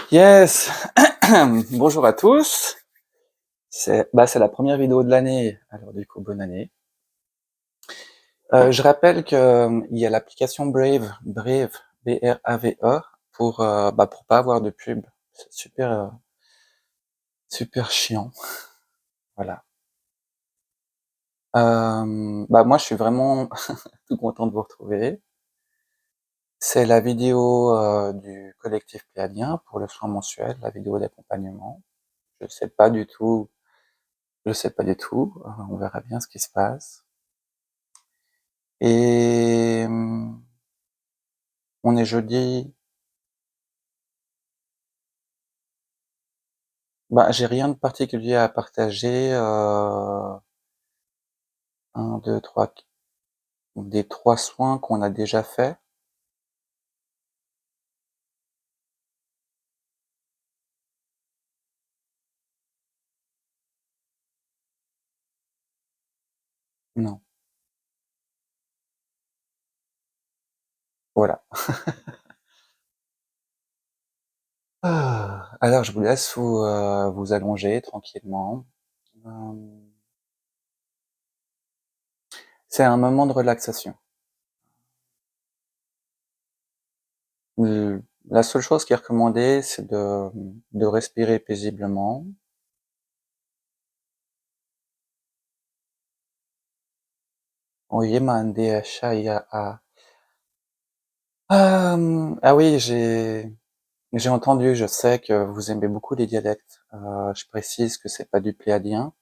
Yes! Bonjour à tous. C'est la première vidéo de l'année, alors du coup, bonne année. Je rappelle que, il y a l'application Brave, B-R-A-V-E, pour pas avoir de pub. C'est super chiant, voilà. Moi, je suis vraiment tout content de vous retrouver. C'est la vidéo, du collectif Pléadien pour le soin mensuel, la vidéo d'accompagnement. Je sais pas du tout je sais pas du tout, on verra bien ce qui se passe. Et on est jeudi. J'ai rien de particulier à partager. 1, 2, 3, des 3 soins qu'on a déjà faits. Non, voilà. Alors je vous laisse vous allonger tranquillement. Hem, c'est un moment de relaxation. La seule chose qui est recommandée, c'est de respirer paisiblement. Oyemande shaya a. Ah oui, j'ai entendu, je sais que vous aimez beaucoup les dialectes. Je précise que c'est pas du pléadien.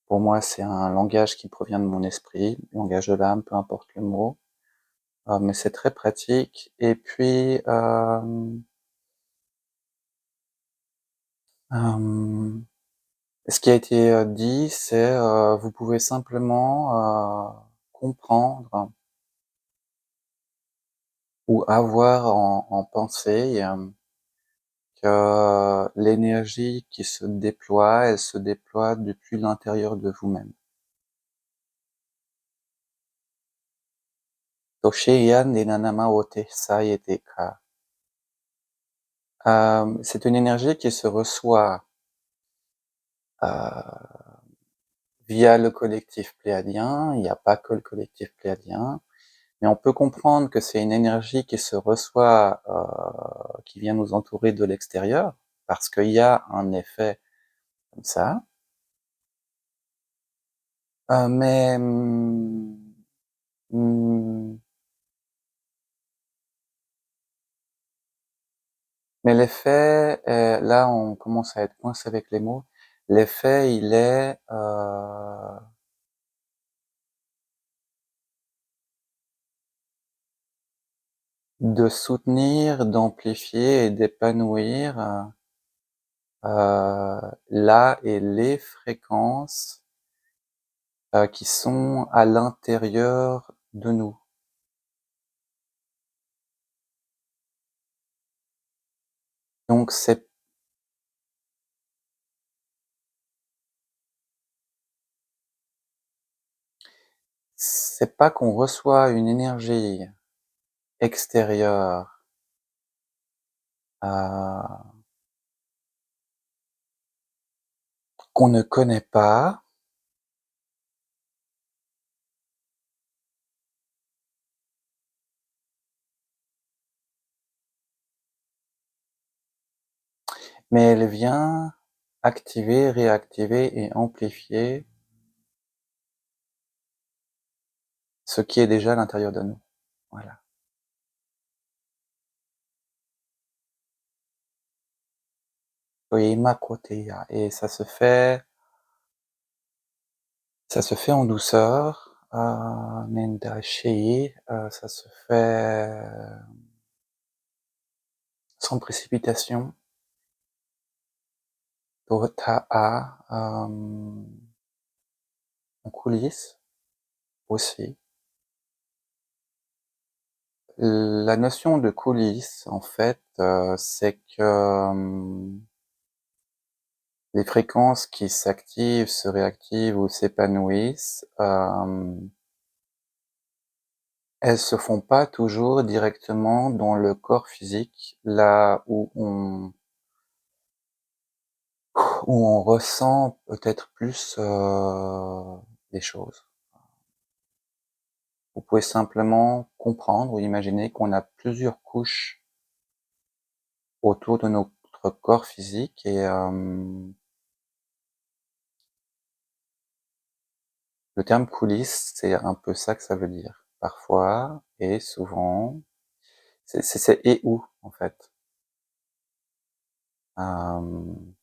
Pour moi, c'est un langage qui provient de mon esprit, langage de l'âme, peu importe le mot. Mais c'est très pratique. Et puis, ce qui a été dit, c'est vous pouvez simplement comprendre ou avoir en pensée que l'énergie qui se déploie, elle se déploie depuis l'intérieur de vous-même. Toshiyan Nenanama Ote Sayeteka. C'est une énergie qui se reçoit euh, via le collectif pléadien. Il n'y a pas que le collectif pléadien, mais on peut comprendre que c'est une énergie qui se reçoit, qui vient nous entourer de l'extérieur, parce qu'il y a un effet comme ça. Euh, mais hum, mais l'effet, là on commence à être coincé avec les mots. L'effet, il est de soutenir, d'amplifier et d'épanouir la et les fréquences qui sont à l'intérieur de nous. Donc c'est pas qu'on reçoit une énergie extérieure qu'on ne connaît pas, mais elle vient activer, réactiver et amplifier ce qui est déjà à l'intérieur de nous. Voilà. Et ça se fait en douceur, ça se fait sans précipitation. En coulisses aussi. La notion de coulisses, en fait, c'est que les fréquences qui s'activent, se réactivent ou s'épanouissent, elles se font pas toujours directement dans le corps physique, là où où on ressent peut-être plus, les choses. Vous pouvez simplement comprendre ou imaginer qu'on a plusieurs couches autour de notre corps physique et le terme coulisses, c'est un peu ça que ça veut dire. Parfois et souvent, c'est et où, en fait. Hem,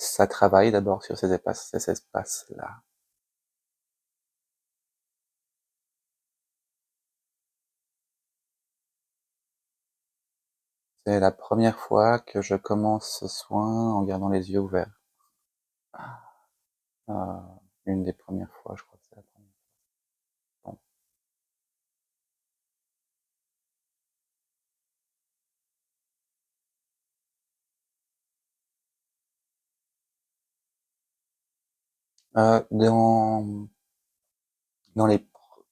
Ça travaille d'abord sur ces espaces-là. C'est la première fois que je commence ce soin en gardant les yeux ouverts. Heu, une des premières fois, je crois que c'est la première fois. Dans les pr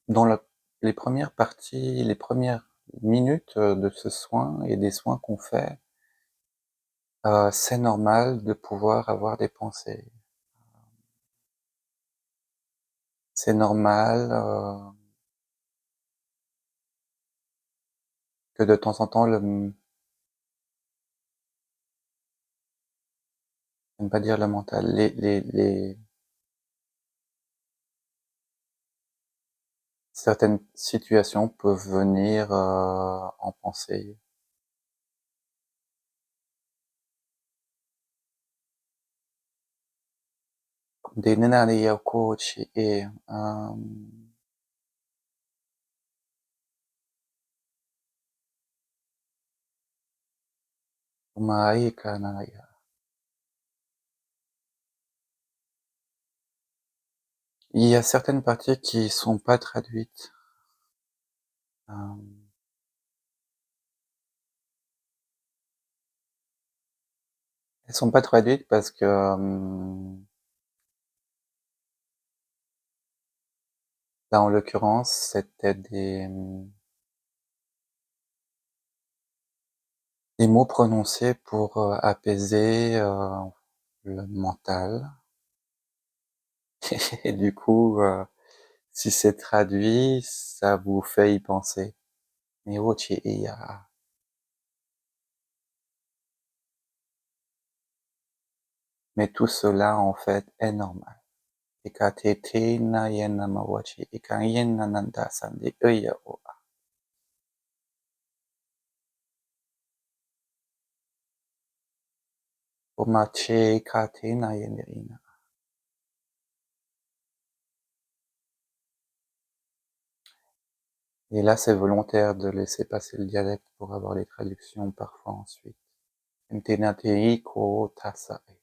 dans la les premières parties, les premières minutes, de ce soin et des soins qu'on fait, c'est normal de pouvoir avoir des pensées. C'est normal, que de temps en temps j'aime pas dire le mental, les certaines situations peuvent venir, en pensée. Des nena ya coach et Maika Naya. Il y a certaines parties qui sont pas traduites. Hem, Elles sont pas traduites parce que, là, en l'occurrence, c'était des mots prononcés pour, apaiser, le mental et du coup, si c'est traduit, ça vous fait y penser. Mirochi iya. Mais tout cela, en fait, est normal. Ikatete na yena mawachi ikayena nanda sande euya o. Omache ikate na yenerina. Et là, c'est volontaire de laisser passer le dialecte pour avoir les traductions parfois ensuite. Mtenatei ko tasae.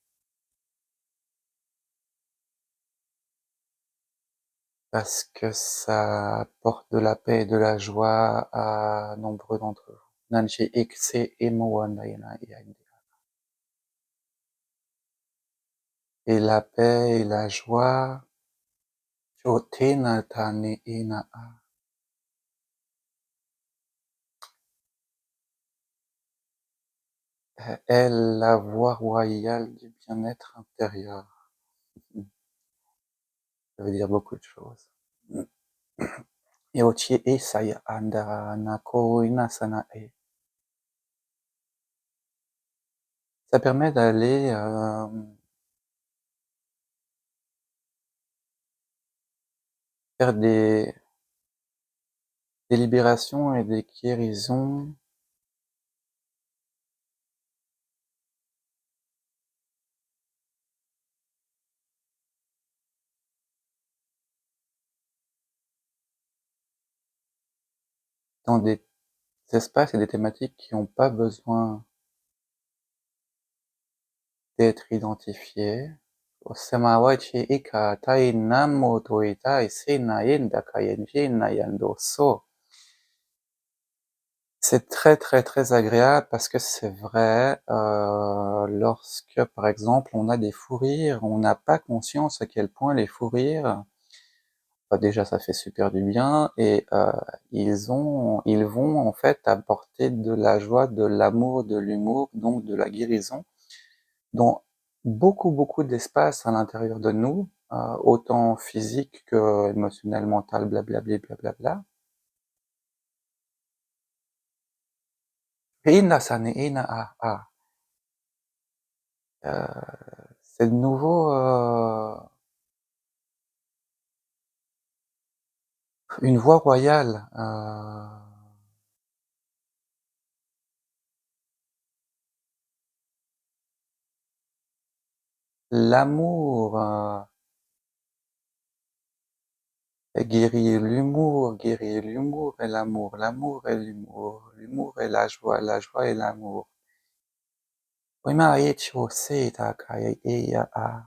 Parce que ça apporte de la paix et de la joie à nombreux d'entre vous. Nanchi ikse emo wanayana yainde. Et la paix et la joie, chotena tane ina a. Est la voie royale du bien-être intérieur. Ça veut dire beaucoup de choses. Yochi e saya anda nako inasana e. Ça permet d'aller faire des libérations et des guérisons dans des espaces et des thématiques qui n'ont pas besoin d'être identifiés. Osemawachi ika tai namo toitai sena yenda kayenji na yando so. C'est très, très, très agréable parce que c'est vrai, lorsque, par exemple, on a des fous rires, on n'a pas conscience à quel point les fous rires Bah, déjà ça fait super du bien et ils vont en fait apporter de la joie, de l'amour, de l'humour, donc de la guérison dans beaucoup, beaucoup d'espace à l'intérieur de nous, autant physique qu'émotionnel, mental, blablabli, blablabla. Ina sani ina c'est de nouveau une voie royale. L'amour guérit l'humour et l'amour et l'humour et la joie et l'amour. Oima echo seita kai eya a.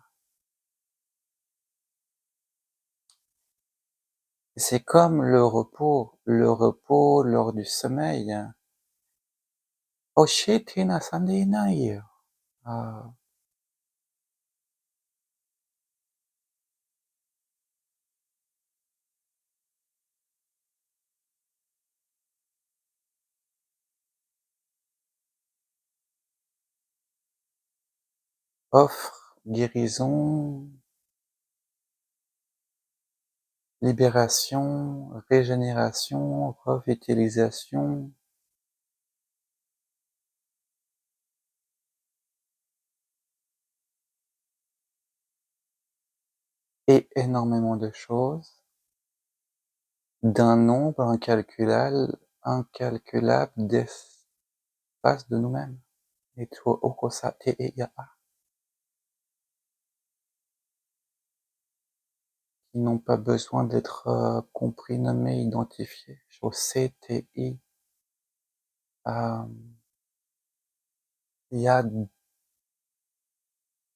C'est comme le repos lors du sommeil. Oshitina sandinai. Offre guérison, libération, régénération, revitalisation et énormément de choses d'un nombre incalculable d'espace de nous-mêmes. Et toi, okosa te e ya a, qui n'ont pas besoin d'être compris, nommés, identifiés. Jose te i, il y a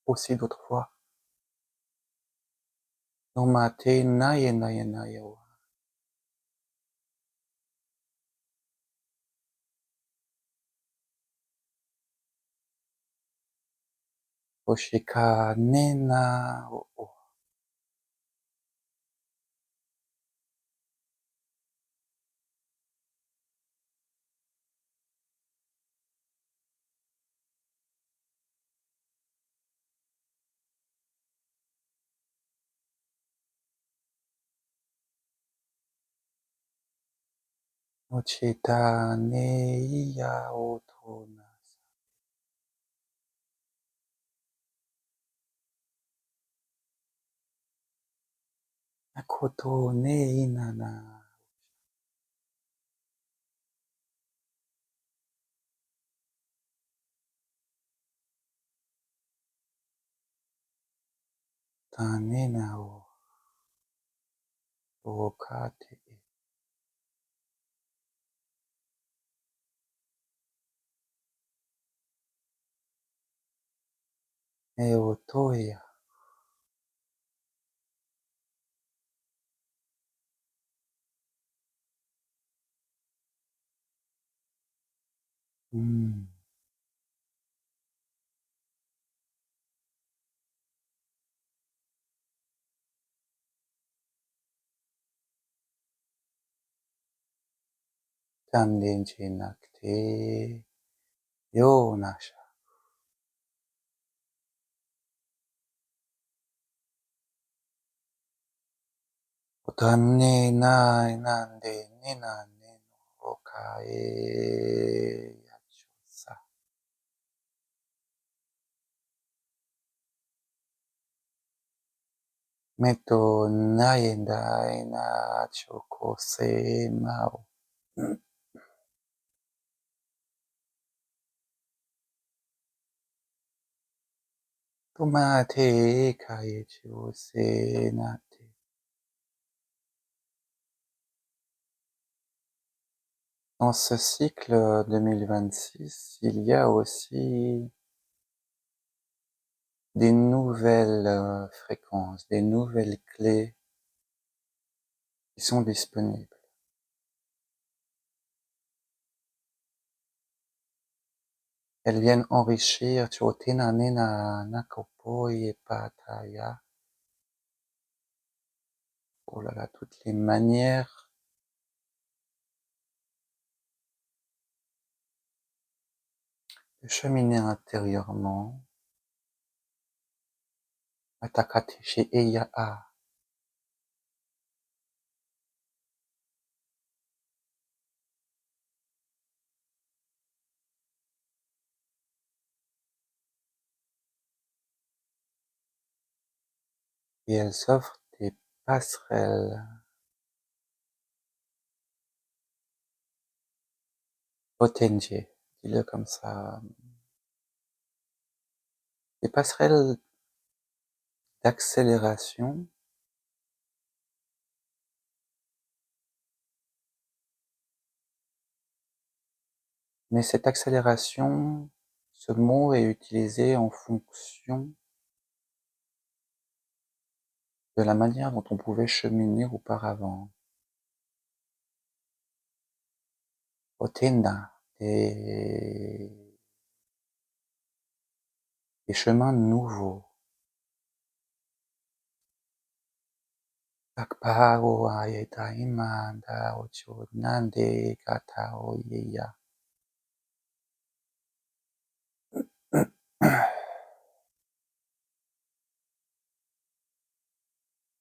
aussi d'autres voies. Noma te naye naye naye wa. Oshika nena o o. Ochita ne iya otona. Akoto ne inana. Tanena o. Okate e. E otoya. Mm. Tandenji nakte. Yo nasha. Otanne nai nande ninane no okae yachosa. Meto naendai na chokose mao. Tomate kaichose nate. Dans ce cycle 2026, il y a aussi des nouvelles fréquences, des nouvelles clés qui sont disponibles. Elles viennent enrichir Chotena Nena Nakopoi et Pataya Oh là là, toutes les manières de cheminer intérieurement. Atakate chez Eya A. Et elles offrent des passerelles. Potenje, dis-le comme ça. Des passerelles d'accélération. Mais cette accélération, ce mot est utilisé en fonction de la manière dont on pouvait cheminer auparavant. Otenda, des chemins nouveaux. Akpao ayetaima da ocho nande kata oyeya.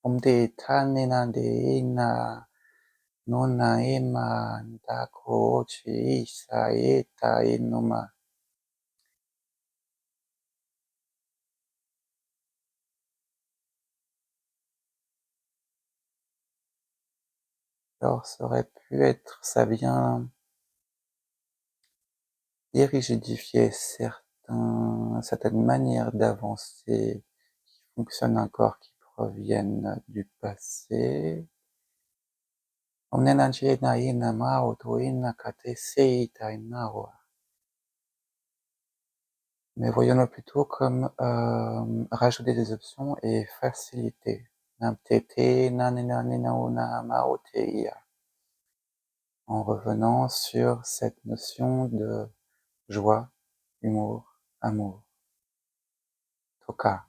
Omde tanenande ina nona ema ndako ochi isa eta inuma. Alors ça aurait pu être, ça vient dérigidifier certaines manières d'avancer qui fonctionnent encore, qui proviennent du passé. Mais voyons-le plutôt comme rajouter des options et faciliter. En revenant sur cette notion de joie, humour, amour. Toka,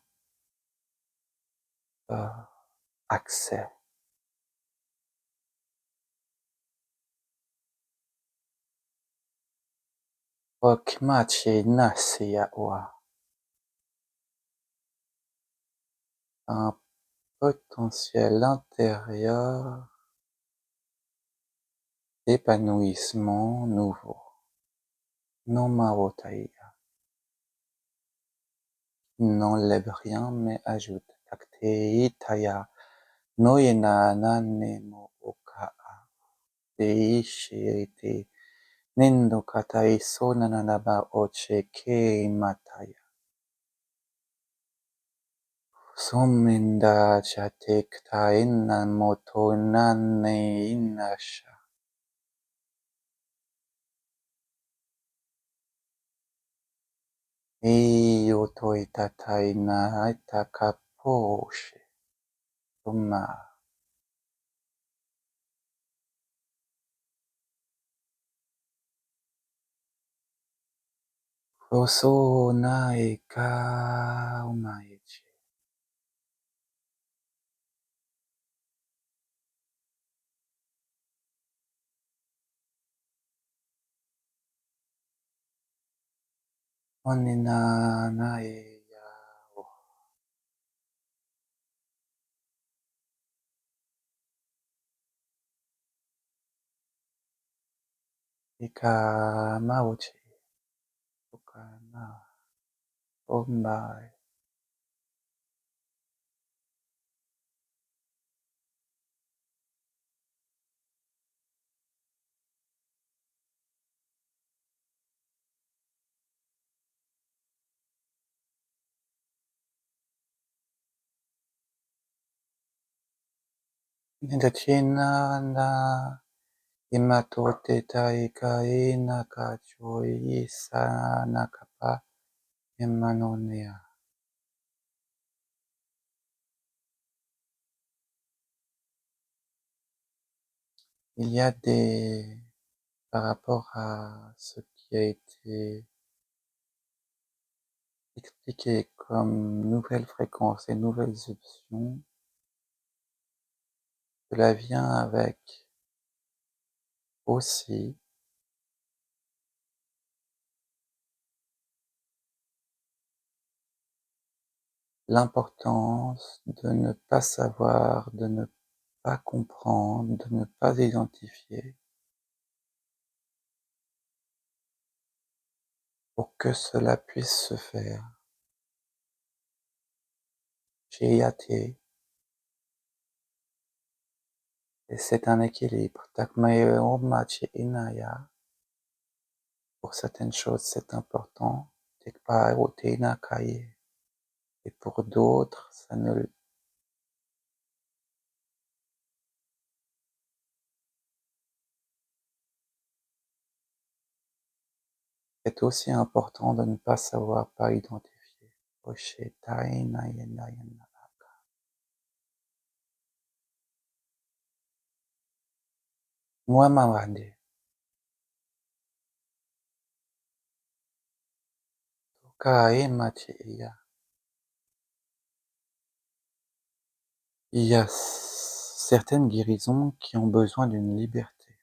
accès. Okimachi nasiya wa. Un potentiel intérieur d'épanouissement nouveau. Non maotaiya. N'enlève rien mais ajoute. Taktei taya. Noyena nane mo okaa. Deishirete. Nendo katai sonanaba oche kei mataya. Somenda chatekta inna moto nane inasha. Ioto itatai na itakaposhe. Toma. Oso nae ka umaechi. Onina nae ya o. Ika maochi. Okana. Ombai. Nidachina na imatote taika ina kacho isa nakapa emanonea. Il y a par rapport à ce qui a été expliqué comme nouvelles fréquences et nouvelles options, cela vient avec aussi l'importance de ne pas savoir, de ne pas comprendre, de ne pas identifier, pour que cela puisse se faire. Jeyate, et c'est un équilibre. Takmaeo machi inaya, pour certaines choses c'est important. Tekpao tena kaye, et pour d'autres ça ne. C'est aussi important de ne pas savoir, pas identifier. Oshe taina yena yena. Muamawande, kae machi iya. Il y a certaines guérisons qui ont besoin d'une liberté.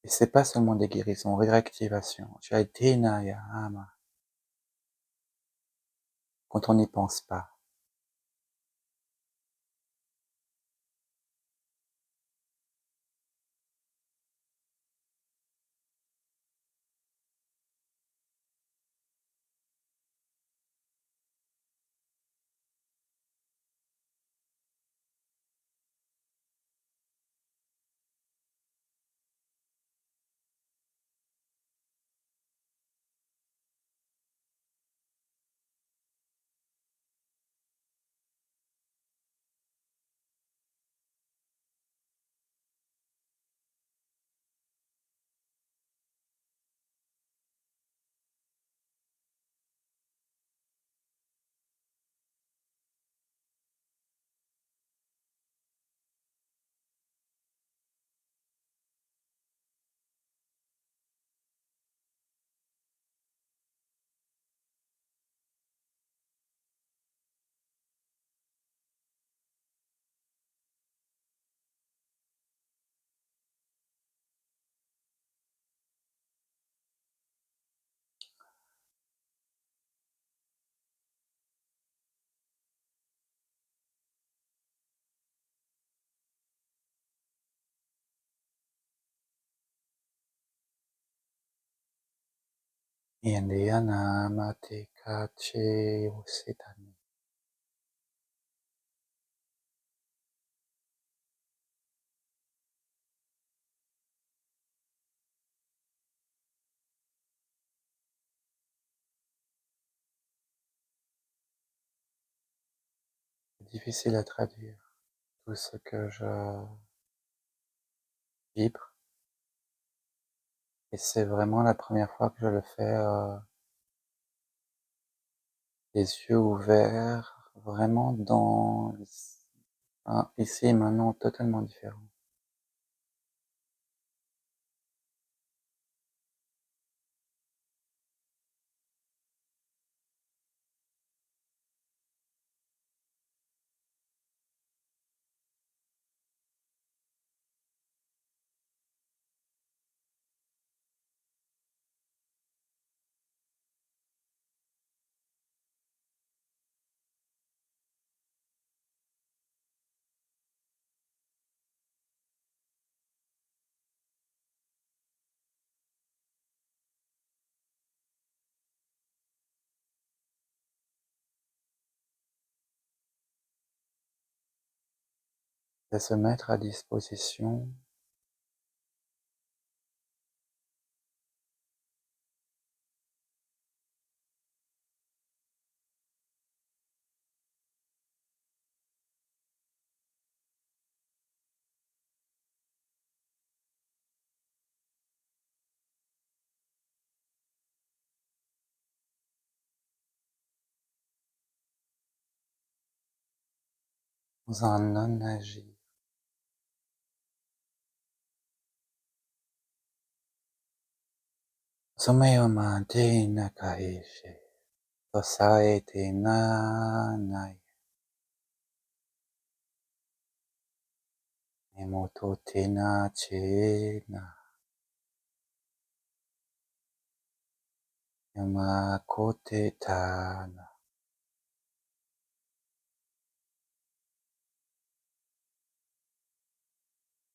Et c'est pas seulement des guérisons, réactivation. Chaitena yama. Quand on n'y pense pas. Indiana mate kache osetani. C'est difficile à traduire. Tout ce que je vibre. Et c'est vraiment la première fois que je le fais, les yeux ouverts, vraiment dans un ici et maintenant totalement différent. C'est se mettre à disposition dans un non-agir. Someyoma te nakaeshe. 支えてなない。根元手なちな。山こてたな。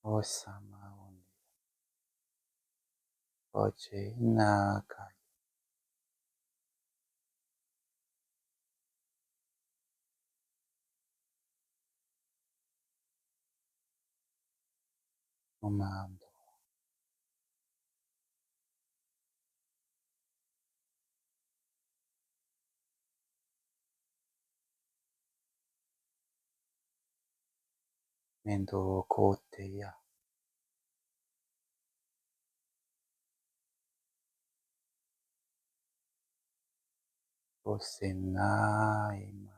おさまおに。おちなかい。おまんど。面倒こうてや。おせないまい。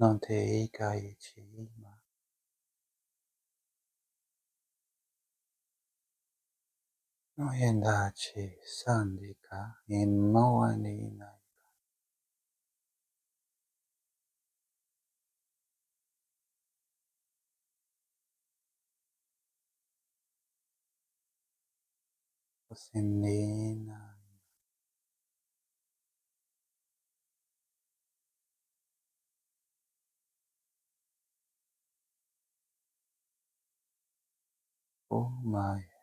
のていかいちま。のえんだちさんりか。いもわにない。おせにない。おまい。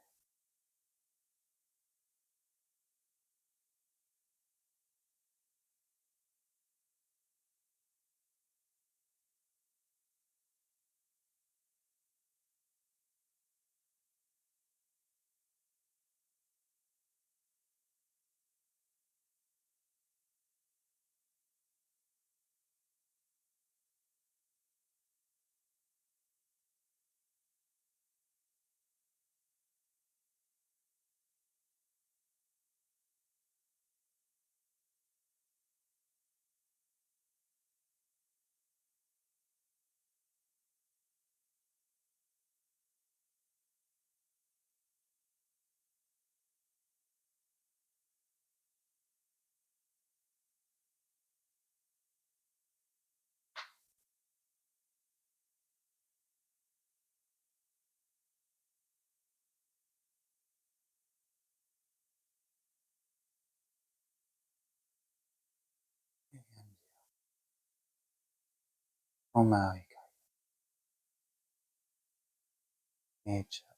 おまいが。えちゃ